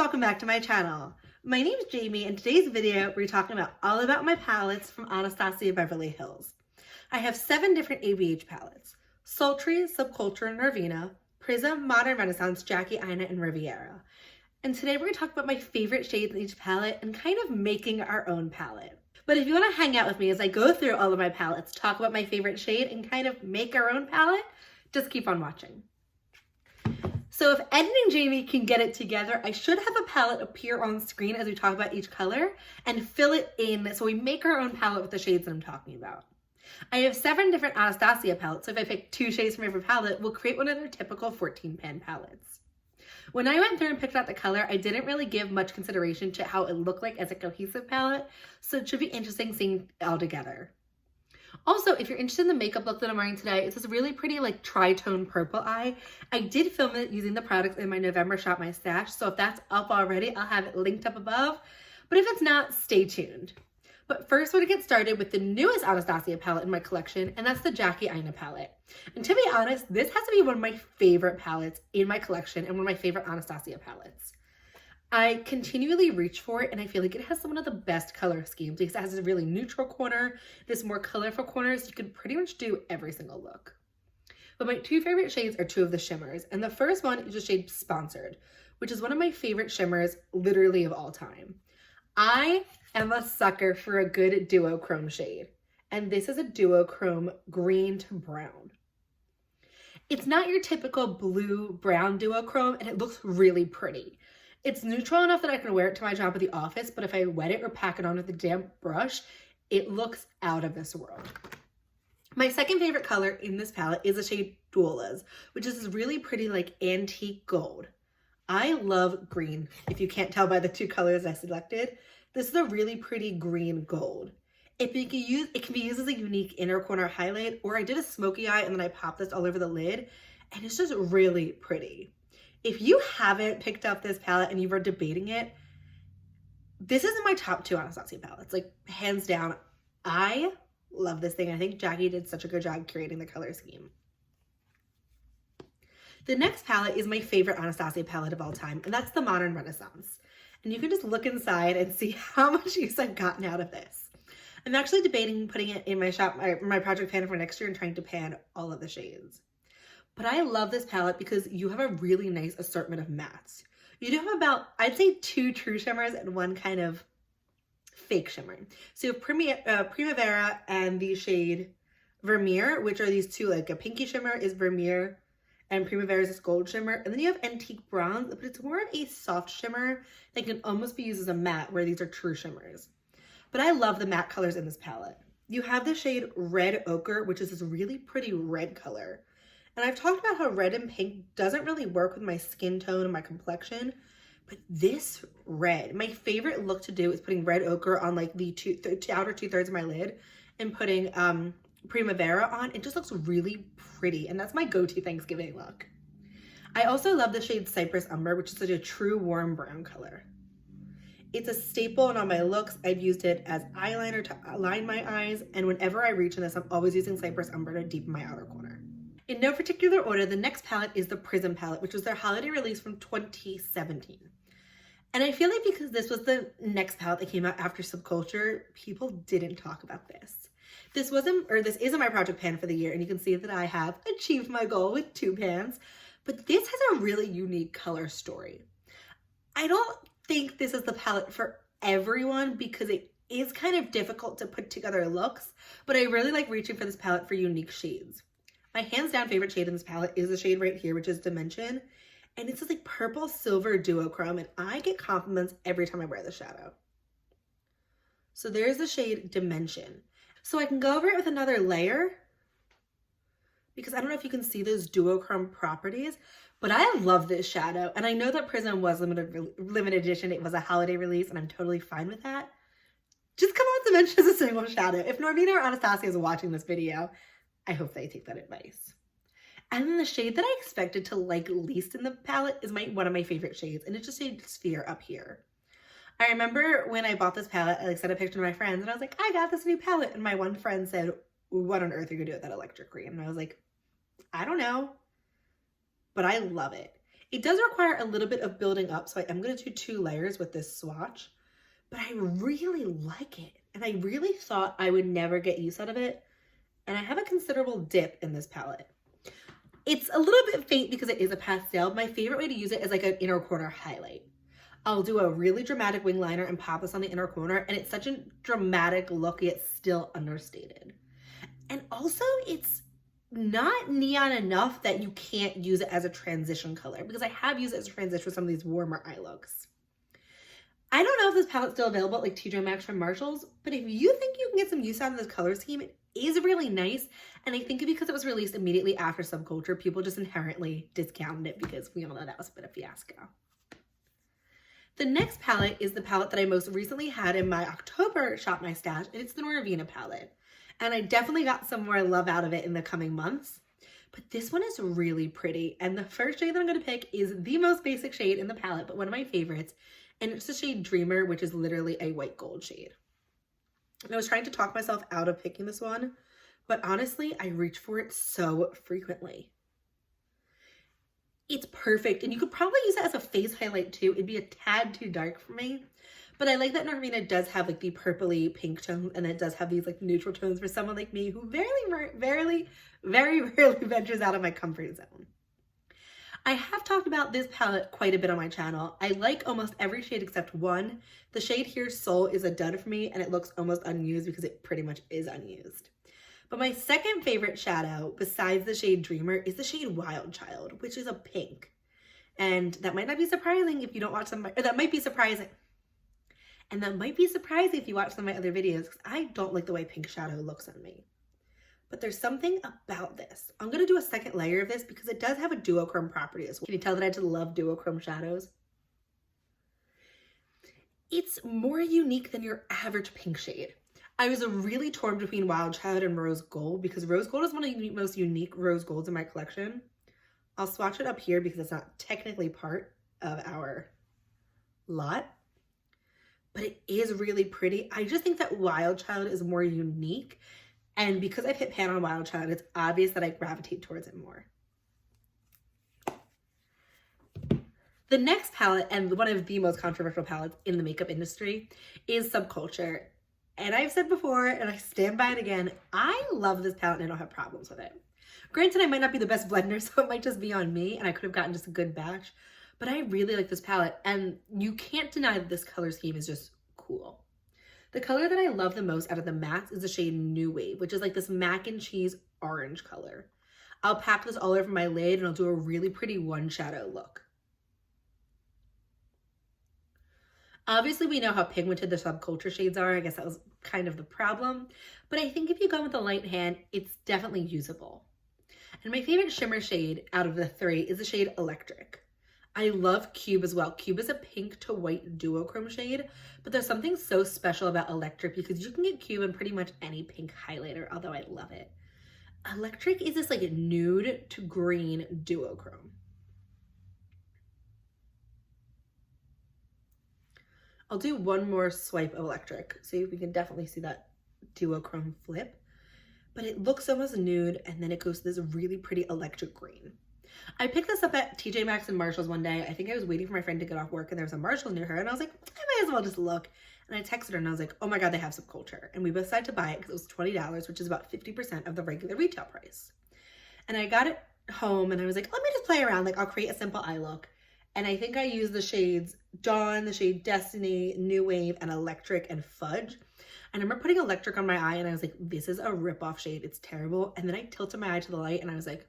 welcome back to my channel. My name is Jamie, and today's video we're talking about all about my palettes from Anastasia Beverly Hills. I have 7 different ABH palettes: Sultry, Subculture, Nervina, Prism, Modern Renaissance, Jackie Aina, and Riviera. And today we're going to talk about my favorite shades in each palette and kind of making our own palette. But if you want to hang out with me as I go through all of my palettes, talk about my favorite shade, and kind of make our own palette, just keep on watching. So if editing Jamie can get it together, I should have a palette appear on screen as we talk about each color and fill it in so we make our own palette with the shades that I'm talking about. I have 7 different Anastasia palettes, so if I pick 2 shades from every palette, we'll create one of their typical 14-pan palettes. When I went through and picked out the color, I didn't really give much consideration to how it looked like as a cohesive palette, so it should be interesting seeing it all together. Also, if you're interested in the makeup look that I'm wearing today, it's this really pretty like tri-tone purple eye. I did film it using the products in my November Shop My Stash, so if that's up already, I'll have it linked up above. But if it's not, stay tuned. But first, we're gonna get started with the newest Anastasia palette in my collection, and that's the Jackie Aina palette. And to be honest, this has to be one of my favorite palettes in my collection and one of my favorite Anastasia palettes. I continually reach for it, and I feel like it has one of the best color schemes because it has a really neutral corner, this more colorful corners. You can pretty much do every single look. But my 2 favorite shades are 2 of the shimmers, and the first one is the shade Sponsored, which is one of my favorite shimmers literally of all time. I am a sucker for a good duochrome shade, and this is a duochrome green to brown. It's not your typical blue-brown duochrome, and it looks really pretty. It's neutral enough that I can wear it to my job at the office, but if I wet it or pack it on with a damp brush, it looks out of this world. My second favorite color in this palette is the shade Doulas, which is this really pretty like antique gold. I love green, if you can't tell by the 2 colors I selected. This is a really pretty green gold. It can be used as a unique inner corner highlight, or I did a smoky eye and then I popped this all over the lid, and it's just really pretty. If you haven't picked up this palette and you were debating it, this is in my top 2 Anastasia palettes, like hands down. I love this thing. I think Jackie did such a good job creating the color scheme. The next palette is my favorite Anastasia palette of all time, and that's the Modern Renaissance. And you can just look inside and see how much use I've gotten out of this. I'm actually debating putting it in my shop, my project pan for next year and trying to pan all of the shades. But I love this palette because you have a really nice assortment of mattes. You do have about, I'd say 2 true shimmers and 1 kind of fake shimmer. So you have Primavera and the shade Vermeer, which are these 2, like a pinky shimmer is Vermeer and Primavera is this gold shimmer. And then you have Antique Bronze, but it's more of a soft shimmer that can almost be used as a matte, where these are true shimmers. But I love the matte colors in this palette. You have the shade Red Ochre, which is this really pretty red color. And I've talked about how red and pink doesn't really work with my skin tone and my complexion, but this red, my favorite look to do is putting red ochre on like the outer 2/3 of my lid and putting Primavera on. It just looks really pretty, and that's my go-to Thanksgiving look. I also love the shade Cypress Umber, which is such a true warm brown color. It's a staple in all my looks. I've used it as eyeliner to align my eyes, and whenever I reach in this, I'm always using Cypress Umber to deepen my outer corner. In no particular order, the next palette is the Prism palette, which was their holiday release from 2017. And I feel like because this was the next palette that came out after Subculture, people didn't talk about this. This isn't my project pan for the year, and you can see that I have achieved my goal with 2 pans, but this has a really unique color story. I don't think this is the palette for everyone because it is kind of difficult to put together looks, but I really like reaching for this palette for unique shades. My hands down favorite shade in this palette is the shade right here, which is Dimension. And it's this like purple silver duochrome, and I get compliments every time I wear the shadow. So there's the shade Dimension. So I can go over it with another layer because I don't know if you can see those duochrome properties, but I love this shadow. And I know that Prism was limited edition. It was a holiday release, and I'm totally fine with that. Just come on Dimension as a single shadow. If Normina or Anastasia is watching this video, I hope they take that advice. And then the shade that I expected to like least in the palette is one of my favorite shades, and it's just shade Sphere up here. I remember when I bought this palette, I sent a picture to my friends, and I was like, I got this new palette. And my one friend said, what on earth are you gonna do with that electric green? And I was like, I don't know, but I love it. It does require a little bit of building up, so I am going to do 2 layers with this swatch, but I really like it. And I really thought I would never get use out of it. And I have a considerable dip in this palette. It's a little bit faint because it is a pastel. My favorite way to use it is like an inner corner highlight. I'll do a really dramatic wing liner and pop this on the inner corner, and it's such a dramatic look, yet still understated. And also, it's not neon enough that you can't use it as a transition color, because I have used it as a transition for some of these warmer eye looks. I don't know if this palette's still available at like TJ Maxx from Marshalls, but if you think you can get some use out of this color scheme, it is really nice. And I think because it was released immediately after Subculture, people just inherently discounted it because we all know that was a bit of a fiasco. The next palette is the palette that I most recently had in my October Shop My Stash, and it's the Norvina palette. And I definitely got some more love out of it in the coming months. But this one is really pretty. And the first shade that I'm going to pick is the most basic shade in the palette, but one of my favorites. And it's the shade Dreamer, which is literally a white gold shade. And I was trying to talk myself out of picking this one, but honestly, I reach for it so frequently. It's perfect, and you could probably use it as a face highlight too. It'd be a tad too dark for me, but I like that Norvina does have like the purpley pink tones, and it does have these like neutral tones for someone like me who very rarely ventures out of my comfort zone. I have talked about this palette quite a bit on my channel. I like almost every shade except one. The shade here, Soul, is a dud for me, and it looks almost unused because it pretty much is unused. But my second favorite shadow, besides the shade Dreamer, is the shade Wild Child, which is a pink. And that might not be surprising if you don't watch some, or that might be surprising. And that might be surprising if you watch some of my other videos, because I don't like the way pink shadow looks on me. But there's something about this. I'm going to do a second layer of this because it does have a duochrome property as well. Can you tell that I just love duochrome shadows? It's more unique than your average pink shade. I was really torn between Wild Child and Rose Gold because Rose Gold is one of the most unique rose golds in my collection. I'll swatch it up here because it's not technically part of our lot, but it is really pretty. I just think that Wild Child is more unique. And because I've hit pan on Wild Child, it's obvious that I gravitate towards it more. The next palette, and one of the most controversial palettes in the makeup industry, is Subculture. And I've said before, and I stand by it again, I love this palette and I don't have problems with it. Granted, I might not be the best blender, so it might just be on me, and I could have gotten just a good batch. But I really like this palette, and you can't deny that this color scheme is just cool. The color that I love the most out of the mattes is the shade New Wave, which is like this mac and cheese orange color. I'll pack this all over my lid and I'll do a really pretty one shadow look. Obviously, we know how pigmented the Subculture shades are. I guess that was kind of the problem. But I think if you go with a light hand, it's definitely usable. And my favorite shimmer shade out of the 3 is the shade Electric. I love Cube as well. Cube is a pink to white duochrome shade, but there's something so special about Electric because you can get Cube in pretty much any pink highlighter, although I love it. Electric is this like nude to green duochrome. I'll do one more swipe of Electric so we can definitely see that duochrome flip, but it looks almost nude and then it goes to this really pretty electric green. I picked this up at TJ Maxx and Marshalls one day. I think I was waiting for my friend to get off work and there was a Marshalls near her and I was like, I might as well just look. And I texted her and I was like, oh my God, they have Subculture. And we both decided to buy it because it was $20, which is about 50% of the regular retail price. And I got it home and I was like, let me just play around. Like I'll create a simple eye look. And I think I used the shades Dawn, the shade Destiny, New Wave, and Electric and Fudge. And I remember putting Electric on my eye and I was like, this is a rip-off shade. It's terrible. And then I tilted my eye to the light and I was like,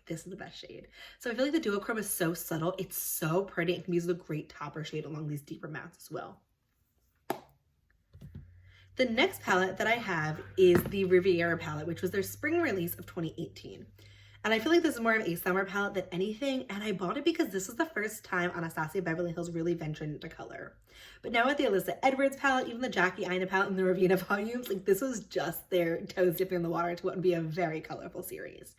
this is the best shade. So I feel like the duochrome is so subtle. It's so pretty. It can be used as a great topper shade along these deeper mattes as well. The next palette that I have is the Riviera palette, which was their spring release of 2018. And I feel like this is more of a summer palette than anything. And I bought it because this was the first time Anastasia Beverly Hills really ventured into color. But now with the Alyssa Edwards palette, even the Jackie Aina palette and the Ravina volumes, like this was just their toes dipping in the water to what would be a very colorful series.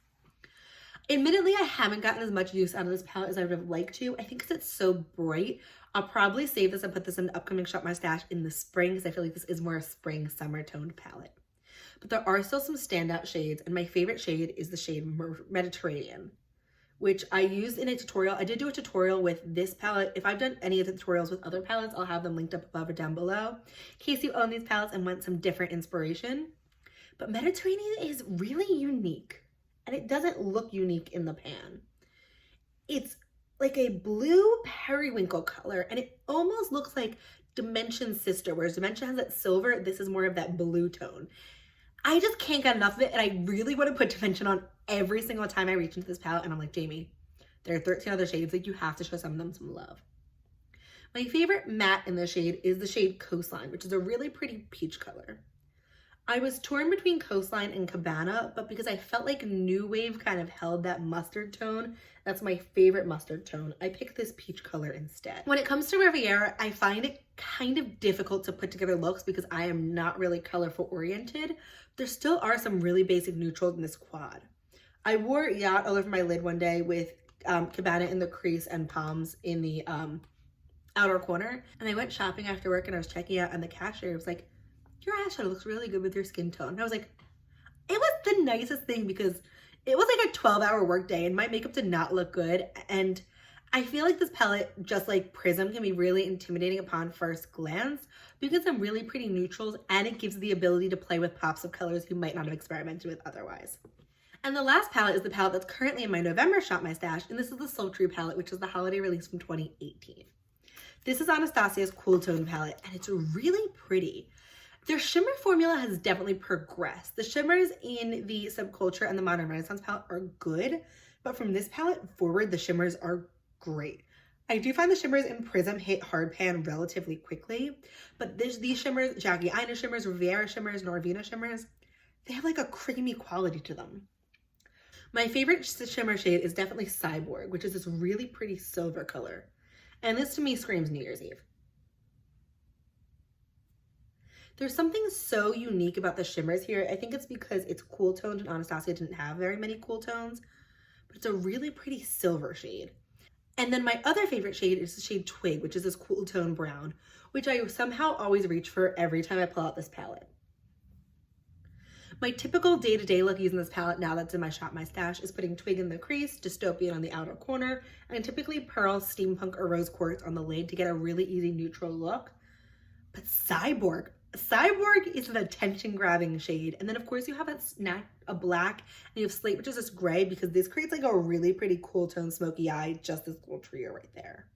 Admittedly, I haven't gotten as much use out of this palette as I would have liked to. I think because it's so bright, I'll probably save this and put this in the upcoming Shop My Stash in the spring because I feel like this is more a spring summer toned palette. But there are still some standout shades, and my favorite shade is the shade Mediterranean, which I used in a tutorial. I did do a tutorial with this palette. If I've done any of the tutorials with other palettes, I'll have them linked up above or down below in case you own these palettes and want some different inspiration. But Mediterranean is really unique, and it doesn't look unique in the pan. It's like a blue periwinkle color, and it almost looks like Dimension's sister, whereas Dimension has that silver, this is more of that blue tone. I just can't get enough of it, and I really want to put Dimension on every single time I reach into this palette, and I'm like, Jamie, there are 13 other shades, like you have to show some of them some love. My favorite matte in the shade is the shade Coastline, which is a really pretty peach color. I was torn between Coastline and Cabana, but because I felt like New Wave kind of held that mustard tone, that's my favorite mustard tone, I picked this peach color instead. When it comes to Riviera, I find it kind of difficult to put together looks because I am not really colorful oriented. There still are some really basic neutrals in this quad. I wore Yacht all over my lid one day with Cabana in the crease and Palms in the outer corner. And I went shopping after work and I was checking out, and the cashier was like, your eyeshadow looks really good with your skin tone. And I was like, it was the nicest thing because it was like a 12-hour work day and my makeup did not look good. And I feel like this palette, just like Prism, can be really intimidating upon first glance because some really pretty neutrals, and it gives the ability to play with pops of colors you might not have experimented with otherwise. And the last palette is the palette that's currently in my November Shop My Stash, and this is the Sultry palette, which is the holiday release from 2018. This is Anastasia's Cool Tone palette, and it's really pretty. Their shimmer formula has definitely progressed. The shimmers in the Subculture and the Modern Renaissance palette are good, but from this palette forward, the shimmers are great. I do find the shimmers in Prism hit hard pan relatively quickly, but these shimmers, Jackie Aina shimmers, Riviera shimmers, Norvina shimmers, they have like a creamy quality to them. My favorite shimmer shade is definitely Cyborg, which is this really pretty silver color. And this to me screams New Year's Eve. There's something so unique about the shimmers here. I think it's because it's cool toned and Anastasia didn't have very many cool tones, but it's a really pretty silver shade. And then my other favorite shade is the shade Twig, which is this cool tone brown, which I somehow always reach for every time I pull out this palette. My typical day-to-day look using this palette now that's in my Shop My Stash is putting Twig in the crease, Dystopian on the outer corner, and typically Pearl, Steampunk, or Rose Quartz on the lid to get a really easy neutral look. But Cyborg is an attention-grabbing shade. And then of course you have a black, and you have Slate, which is this gray, because this creates like a really pretty cool tone smoky eye, just this little trio right there.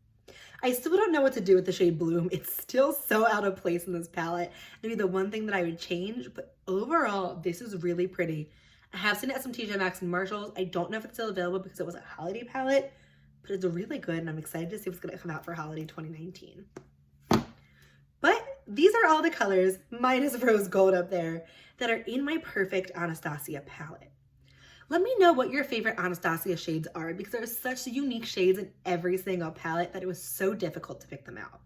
I still don't know what to do with the shade Bloom. It's still so out of place in this palette. Maybe the one thing that I would change, but overall, this is really pretty. I have seen it at some TJ Maxx and Marshalls. I don't know if it's still available because it was a holiday palette, but it's really good, and I'm excited to see what's gonna come out for holiday 2019. But these are all the colors, minus rose gold up there, that are in my perfect Anastasia palette. Let me know what your favorite Anastasia shades are, because there are such unique shades in every single palette that it was so difficult to pick them out.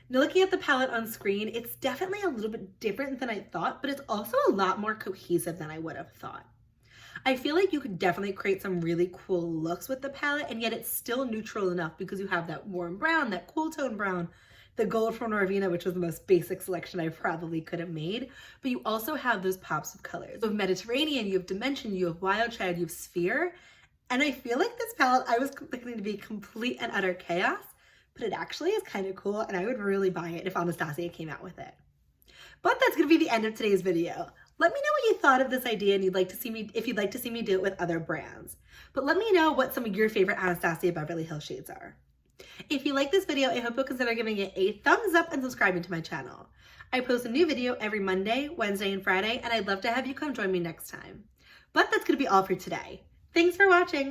Now looking at the palette on screen, it's definitely a little bit different than I thought, but it's also a lot more cohesive than I would have thought. I feel like you could definitely create some really cool looks with the palette, and yet it's still neutral enough because you have that warm brown, that cool tone brown, the gold from Norvina, which was the most basic selection I probably could have made, but you also have those pops of colors. You have Mediterranean, you have Dimension, you have Wild Child, you have Sphere, and I feel like this palette, I was expecting to be complete and utter chaos, but it actually is kind of cool, and I would really buy it if Anastasia came out with it. But that's gonna be the end of today's video. Let me know what you thought of this idea, and if you'd like to see me do it with other brands. But let me know what some of your favorite Anastasia Beverly Hills shades are. If you like this video, I hope you'll consider giving it a thumbs up and subscribing to my channel. I post a new video every Monday, Wednesday, and Friday, and I'd love to have you come join me next time. But that's going to be all for today. Thanks for watching.